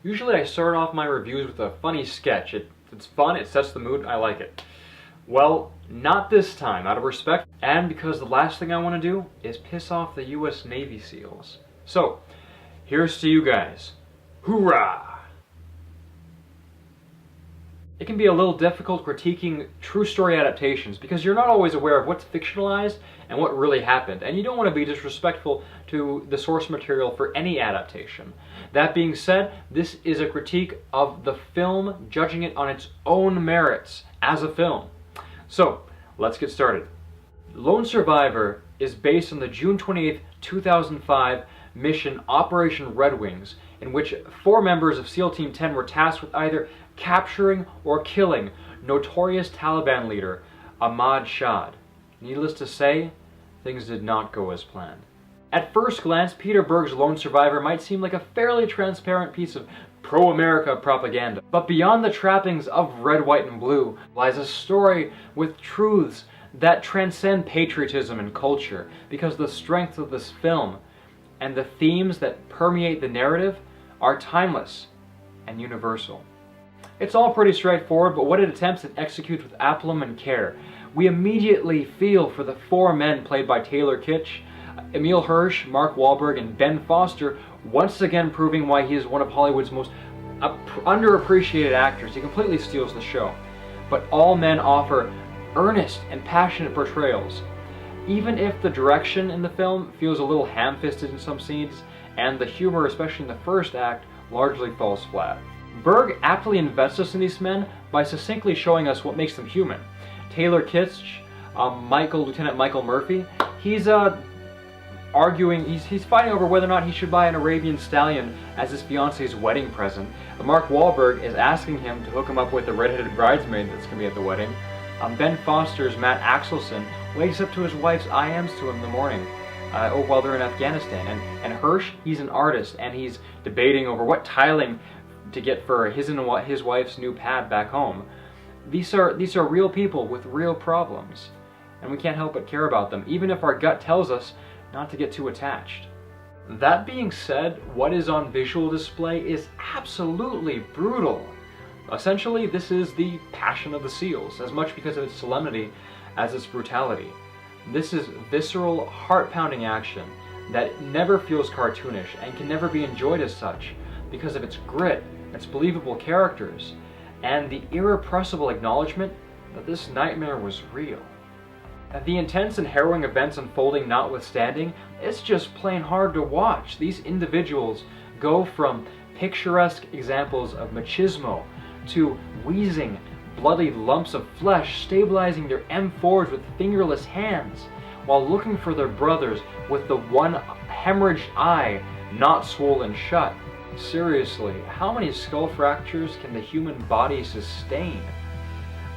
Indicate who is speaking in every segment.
Speaker 1: Usually I start off my reviews with a funny sketch. It's fun, it sets the mood, I like it. Well, not this time, out of respect, and because the last thing I want to do is piss off the US Navy SEALs. So, here's to you guys. Hoorah! It can be a little difficult critiquing true story adaptations because you're not always aware of what's fictionalized and what really happened, and you don't want to be disrespectful to the source material for any adaptation. That being said, this is a critique of the film, judging it on its own merits as a film. So, let's get started. Lone Survivor is based on the June 28, 2005 mission Operation Red Wings, in which 4 members of SEAL Team 10 were tasked with either capturing or killing notorious Taliban leader Ahmad Shah. Needless to say, things did not go as planned. At first glance, Peter Berg's Lone Survivor might seem like a fairly transparent piece of pro-America propaganda. But beyond the trappings of red, white, and blue lies a story with truths that transcend patriotism and culture, because the strength of this film and the themes that permeate the narrative are timeless and universal. It's all pretty straightforward, but what it attempts it executes with aplomb and care. We immediately feel for the 4 men played by Taylor Kitsch, Emile Hirsch, Mark Wahlberg, and Ben Foster, once again proving why he is one of Hollywood's most underappreciated actors. He completely steals the show. But all men offer earnest and passionate portrayals. Even if the direction in the film feels a little ham-fisted in some scenes, and the humor, especially in the first act, largely falls flat. Berg aptly invests us in these men by succinctly showing us what makes them human. Taylor Kitsch, Lieutenant Michael Murphy, he's arguing, he's fighting over whether or not he should buy an Arabian stallion as his fiance's wedding present. Mark Wahlberg is asking him to hook him up with the redheaded bridesmaid that's going to be at the wedding. Ben Foster's Matt Axelson wakes up to his wife's IMs to him in the morning while they're in Afghanistan. And Hirsch, he's an artist, and he's debating over what tiling to get for his wife's new pad back home. These are real people with real problems, and we can't help but care about them, even if our gut tells us not to get too attached. That being said, what is on visual display is absolutely brutal. Essentially, this is the passion of the SEALs, as much because of its solemnity as its brutality. This is visceral, heart-pounding action that never feels cartoonish and can never be enjoyed as such because of its grit, its believable characters, and the irrepressible acknowledgement that this nightmare was real. The intense and harrowing events unfolding notwithstanding, it's just plain hard to watch. These individuals go from picturesque examples of machismo to wheezing, bloody lumps of flesh stabilizing their M4s with fingerless hands while looking for their brothers with the one hemorrhaged eye not swollen shut. Seriously, how many skull fractures can the human body sustain?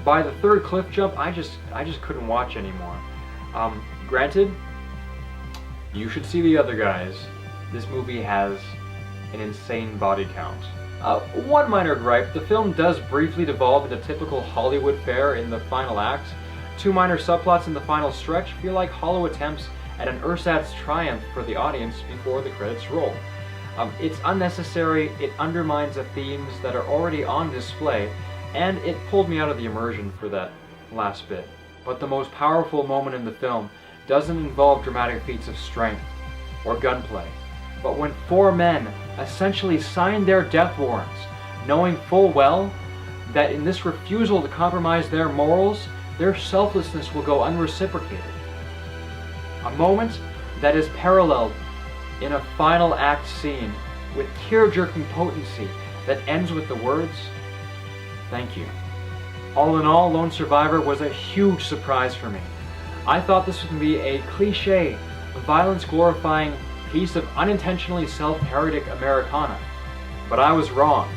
Speaker 1: By the 3rd cliff jump, I just couldn't watch anymore. Granted, you should see the other guys. This movie has an insane body count. One minor gripe, the film does briefly devolve into typical Hollywood fare in the final act. 2 minor subplots in the final stretch feel like hollow attempts at an ersatz triumph for the audience before the credits roll. It's unnecessary, it undermines the themes that are already on display, and it pulled me out of the immersion for that last bit. But the most powerful moment in the film doesn't involve dramatic feats of strength or gunplay, but when 4 men essentially signed their death warrants, knowing full well that in this refusal to compromise their morals, their selflessness will go unreciprocated. A moment that is paralleled in a final act scene with tear-jerking potency that ends with the words, "Thank you." All in all, Lone Survivor was a huge surprise for me. I thought this would be a cliché, violence-glorifying piece of unintentionally self-parodic Americana. But I was wrong.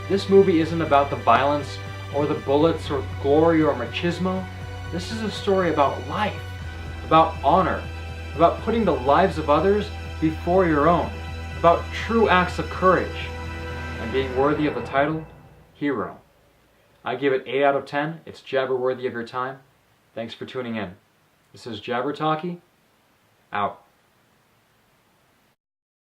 Speaker 1: This movie isn't about the violence or the bullets or glory or machismo. This is a story about life, about honor, about putting the lives of others before your own, about true acts of courage, and being worthy of the title, hero. I give it 8 out of 10. It's jabber worthy of your time. Thanks for tuning in. This is JabberTalky, out.